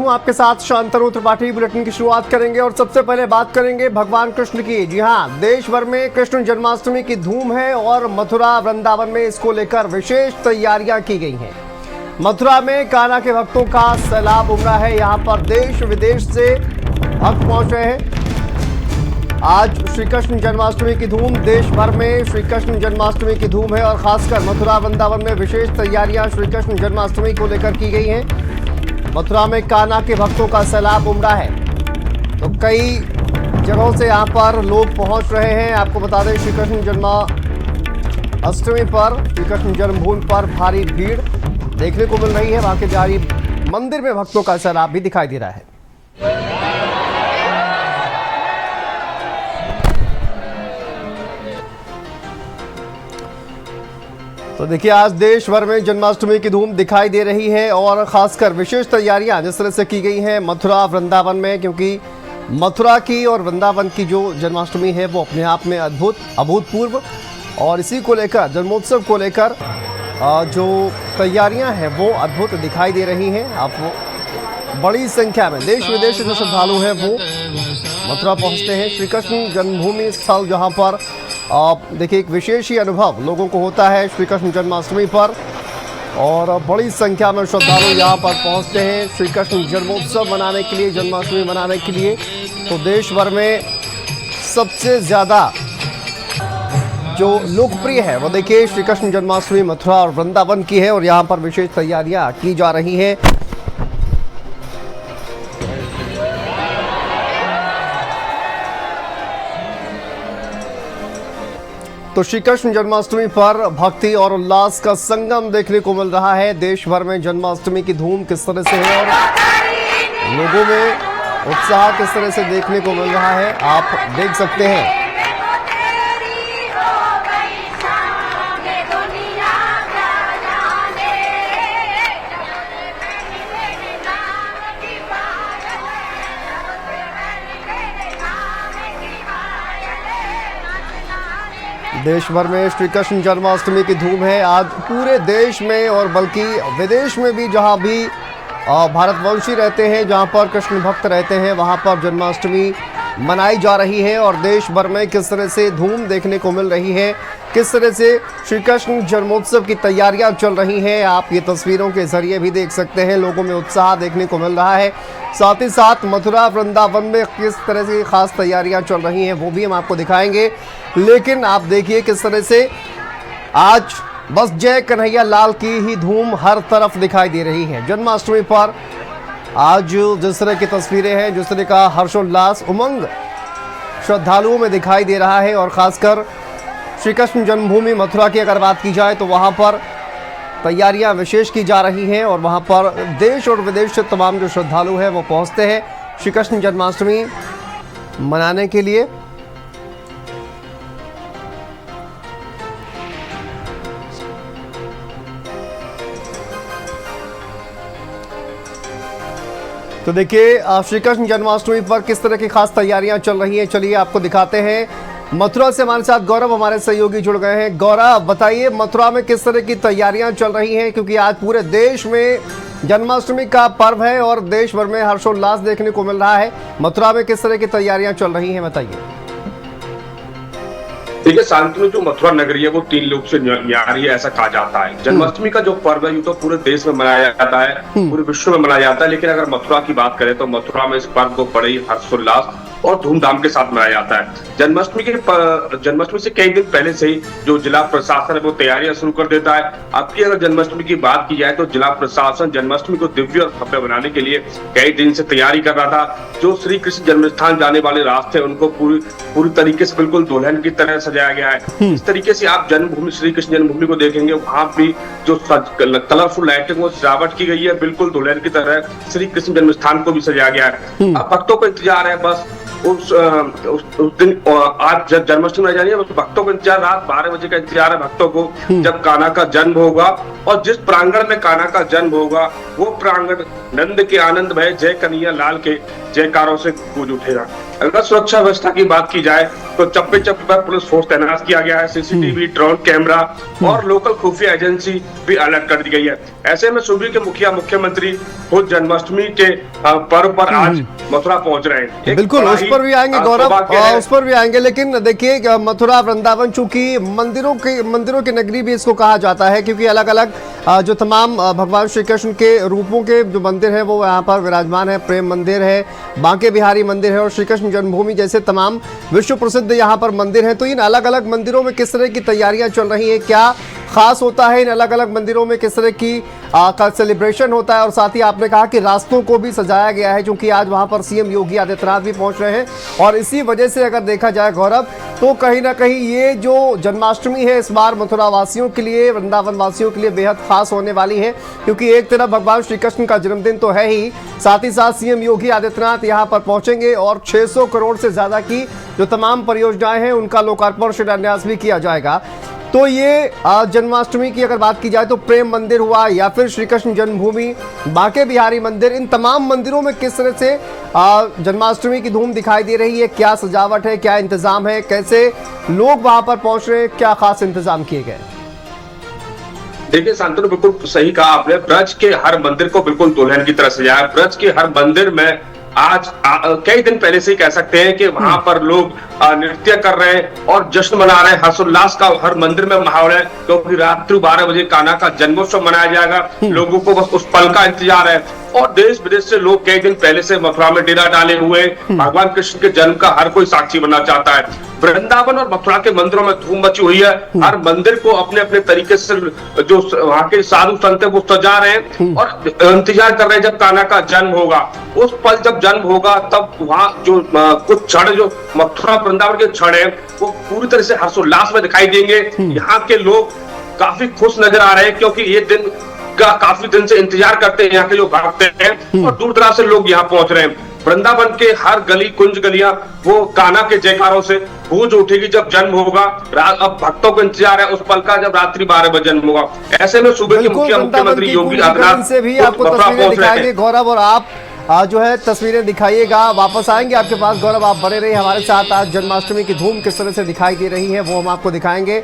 हूं आपके साथ शांतनु त्रिपाठी। बुलेटिन की शुरुआत करेंगे और सबसे पहले बात करेंगे भगवान कृष्ण की। जी हां, देश भर में कृष्ण जन्माष्टमी की धूम है और मथुरा वृंदावन में इसको लेकर विशेष तैयारियां की गई हैं। मथुरा में कान्हा के भक्तों का सैलाब उमड़ा है। यहां पर देश विदेश से भक्त पहुंच रहे हैं। आज श्री कृष्ण जन्माष्टमी की धूम, देश भर में श्री कृष्ण जन्माष्टमी की धूम है और खासकर मथुरा वृंदावन में विशेष तैयारियां श्री कृष्ण जन्माष्टमी को लेकर की गई हैं। मथुरा में कान्हा के भक्तों का सैलाब उमड़ा है, तो कई जगहों से यहां पर लोग पहुंच रहे हैं। आपको बता दें, श्री कृष्ण जन्माष्टमी पर श्री कृष्ण जन्मभूमि पर भारी भीड़ देखने को मिल रही है। वहां के बिहारी मंदिर में भक्तों का सैलाब भी दिखाई दे रहा है। तो देखिए, आज देश भर में जन्माष्टमी की धूम दिखाई दे रही है और खासकर विशेष तैयारियां जिस तरह से की गई हैं मथुरा वृंदावन में, क्योंकि मथुरा की और वृंदावन की जो जन्माष्टमी है वो अपने आप में अभूतपूर्व, और इसी को लेकर जन्मोत्सव को लेकर जो तैयारियां हैं वो अद्भुत दिखाई दे रही हैं। आप बड़ी संख्या में देश विदेश से जो श्रद्धालु हैं वो मथुरा पहुंचते हैं। श्री कृष्ण जन्मभूमि स्थल जहां पर देखिए एक विशेष ही अनुभव लोगों को होता है श्री कृष्ण जन्माष्टमी पर, और बड़ी संख्या में श्रद्धालु यहाँ पर पहुँचते हैं श्री कृष्ण जन्मोत्सव मनाने के लिए, जन्माष्टमी मनाने के लिए। तो देश भर में सबसे ज़्यादा जो लोकप्रिय है वो देखिए श्री कृष्ण जन्माष्टमी मथुरा और वृंदावन की है, और यहाँ पर विशेष तैयारियाँ की जा रही हैं। तो श्री कृष्ण जन्माष्टमी पर भक्ति और उल्लास का संगम देखने को मिल रहा है। देश भर में जन्माष्टमी की धूम किस तरह से है और लोगों में उत्साह किस तरह से देखने को मिल रहा है, आप देख सकते हैं। देश भर में श्री कृष्ण जन्माष्टमी की धूम है। आज पूरे देश में और बल्कि विदेश में भी, जहां भी भारतवंशी रहते हैं, जहां पर कृष्ण भक्त रहते हैं, वहां पर जन्माष्टमी मनाई जा रही है। और देश भर में किस तरह से धूम देखने को मिल रही है, किस तरह से श्री कृष्ण जन्मोत्सव की तैयारियां चल रही हैं, आप ये तस्वीरों के जरिए भी देख सकते हैं। लोगों में उत्साह देखने को मिल रहा है। साथ ही साथ मथुरा वृंदावन में किस तरह से खास तैयारियां चल रही हैं वो भी हम आपको दिखाएंगे। लेकिन आप देखिए किस तरह से आज बस जय कन्हैया लाल की ही धूम हर तरफ दिखाई दे रही है। जन्माष्टमी पर आज जिस तरह की तस्वीरें हैं, जिस तरह का हर्षोल्लास, उमंग श्रद्धालुओं में दिखाई दे रहा है। और खासकर श्री कृष्ण जन्मभूमि मथुरा की अगर बात की जाए तो वहाँ पर तैयारियां विशेष की जा रही हैं और वहाँ पर देश और विदेश से तमाम जो श्रद्धालु हैं वो पहुँचते हैं श्री कृष्ण जन्माष्टमी मनाने के लिए। तो देखिए श्री कृष्ण जन्माष्टमी पर किस तरह की खास तैयारियां चल रही हैं, चलिए आपको दिखाते हैं। मथुरा से हमारे साथ गौरव, हमारे सहयोगी जुड़ गए हैं। गौरव, बताइए मथुरा में किस तरह की तैयारियां चल रही हैं, क्योंकि आज पूरे देश में जन्माष्टमी का पर्व है और देश भर में हर्षोल्लास देखने को मिल रहा है। मथुरा में किस तरह की तैयारियां चल रही हैं, बताइए। देखिए शांतनु, जो मथुरा नगरी है वो 3 लोग से न्यारी है, ऐसा कहा जाता है। जन्माष्टमी का जो पर्व है ये तो पूरे देश में मनाया जाता है, पूरे विश्व में मनाया जाता है, लेकिन अगर मथुरा की बात करें तो मथुरा में इस पर्व को बड़े हर्षोल्लास और धूमधाम के साथ मनाया जाता है। जन्माष्टमी से कई दिन पहले से ही जो जिला प्रशासन है वो तैयारियां शुरू कर देता है। अब की अगर जन्माष्टमी की बात की जाए तो जिला प्रशासन जन्माष्टमी को दिव्य और भव्य बनाने के लिए कई दिन से तैयारी कर रहा था। जो श्री कृष्ण जन्मस्थान जाने वाले रास्ते हैं उनको पूरी तरीके से बिल्कुल दुल्हन की तरह सजाया गया है। इस तरीके से आप जन्मभूमि, श्री कृष्ण जन्मभूमि को देखेंगे, वहां भी जो कलरफुल लाइटिंग और सजावट की गई है बिल्कुल दुल्हन की तरह श्री कृष्ण जन्मस्थान को भी सजाया गया है। अब भक्तों को इंतजार है बस उस दिन, आज जन्माष्टमी आ जानी है, भक्तों को इंतजार, रात 12 बजे का इंतजार है भक्तों को, जब कान्हा का जन्म होगा। और जिस प्रांगण में कान्हा का जन्म होगा वो प्रांगण नंद के आनंद भय जय कन्हैया लाल के जयकारों से गूंज उठेगा। अगर सुरक्षा व्यवस्था की बात की जाए तो चप्पे चप्पे पर पुलिस फोर्स तैनात किया गया है, सीसीटीवी, ड्रोन कैमरा और लोकल खुफिया एजेंसी भी अलर्ट कर दी गई है। ऐसे में सूबे के मुखिया मुख्यमंत्री खुद जन्माष्टमी के पर्व पर आज मथुरा पहुंच रहे हैं। बिल्कुल, उस पर भी आएंगे गौरव, उस पर भी आएंगे। लेकिन देखिए, मथुरा वृंदावन चूंकि मंदिरों की नगरी भी इसको कहा जाता है, क्योंकि अलग अलग जो तमाम भगवान श्री कृष्ण के रूपों के जो मंदिर है वो यहाँ पर विराजमान है। प्रेम मंदिर है, बांके बिहारी मंदिर है और श्री कृष्ण जन्मभूमि जैसे तमाम विश्व प्रसिद्ध यहाँ पर मंदिर हैं। तो इन अलग अलग मंदिरों में किस तरह की तैयारियां चल रही हैं, क्या खास होता है इन अलग अलग मंदिरों में, किस तरह की का सेलिब्रेशन होता है? और साथ ही आपने कहा कि रास्तों को भी सजाया गया है, क्योंकि आज वहां पर सीएम योगी आदित्यनाथ भी पहुंच रहे हैं। और इसी वजह से अगर देखा जाए गौरव, तो कहीं ना कहीं ये जो जन्माष्टमी है इस बार मथुरा वासियों के लिए, वृंदावन वासियों के लिए बेहद खास होने वाली है, क्योंकि एक तरफ भगवान श्री कृष्ण का जन्मदिन तो है ही, साथ ही साथ सीएम योगी आदित्यनाथ यहाँ पर पहुंचेंगे और 600 करोड़ से ज्यादा की जो तमाम परियोजनाएं हैं उनका लोकार्पण शिलान्यास भी किया जाएगा। तो ये जन्माष्टमी की अगर बात की जाए तो प्रेम मंदिर हुआ या फिर श्री कृष्ण जन्मभूमि, बांके बिहारी मंदिर, इन तमाम मंदिरों में किस तरह से जन्माष्टमी की धूम दिखाई दे रही है? क्या सजावट है, क्या इंतजाम है, कैसे लोग वहां पर पहुंच रहे हैं, क्या खास इंतजाम किए गए? देखिए शांतनु, बिल्कुल सही कहा आपने। ब्रज के हर मंदिर को बिल्कुल दुल्हन की तरह सजाया। ब्रज के हर मंदिर में आज कई दिन पहले से ही कह सकते हैं कि वहां पर लोग नृत्य कर रहे हैं और जश्न मना रहे हैं। हर्षोल्लास का हर मंदिर में माहौल है, क्योंकि रात्रि 12 बजे कान्हा का जन्मोत्सव मनाया जाएगा। लोगों को बस उस पल का इंतजार है और देश विदेश से लोग कई दिन पहले से मथुरा में डेरा डाले हुए भगवान कृष्ण के जन्म का हर कोई साक्षी बनना चाहता है। वृंदावन और मथुरा के मंदिरों में धूम मची हुई है। हर मंदिर को अपने अपने तरीके से जो वहां के साधु संत है वो सजा रहे हैं और इंतजार कर रहे हैं जब कान्हा का जन्म होगा। उस पल जब जन्म होगा तब वहां जो कुछ क्षण, जो मथुरा वृंदावन के क्षण है, वो पूरी तरह से हर्षोल्लास में दिखाई देंगे। यहाँ के लोग काफी खुश नजर आ रहे हैं, क्योंकि ये दिन का काफी दिन से इंतजार करते हैं यहाँ के जो भक्त हैं और दूर दराज से लोग यहाँ पहुंच रहे हैं। वृंदावन के हर गली कुंज गलियां वो कान्हा के जयकारों से गूंज उठेगी जब जन्म होगा। अब भक्तों को इंतजार है उस पल का जब रात्रि 12 बजे जन्म होगा। ऐसे में सूबे के मुख्यमंत्री योगी आदित्यनाथ से भी आपको तस्वीरें दिखाएंगे गौरव, और आप जो है तस्वीरें दिखाइएगा। वापस आएंगे आपके पास गौरव, आप बने रहिए हमारे साथ। आज जन्माष्टमी की धूम किस तरह से दिखाई दे रही है वो हम आपको दिखाएंगे।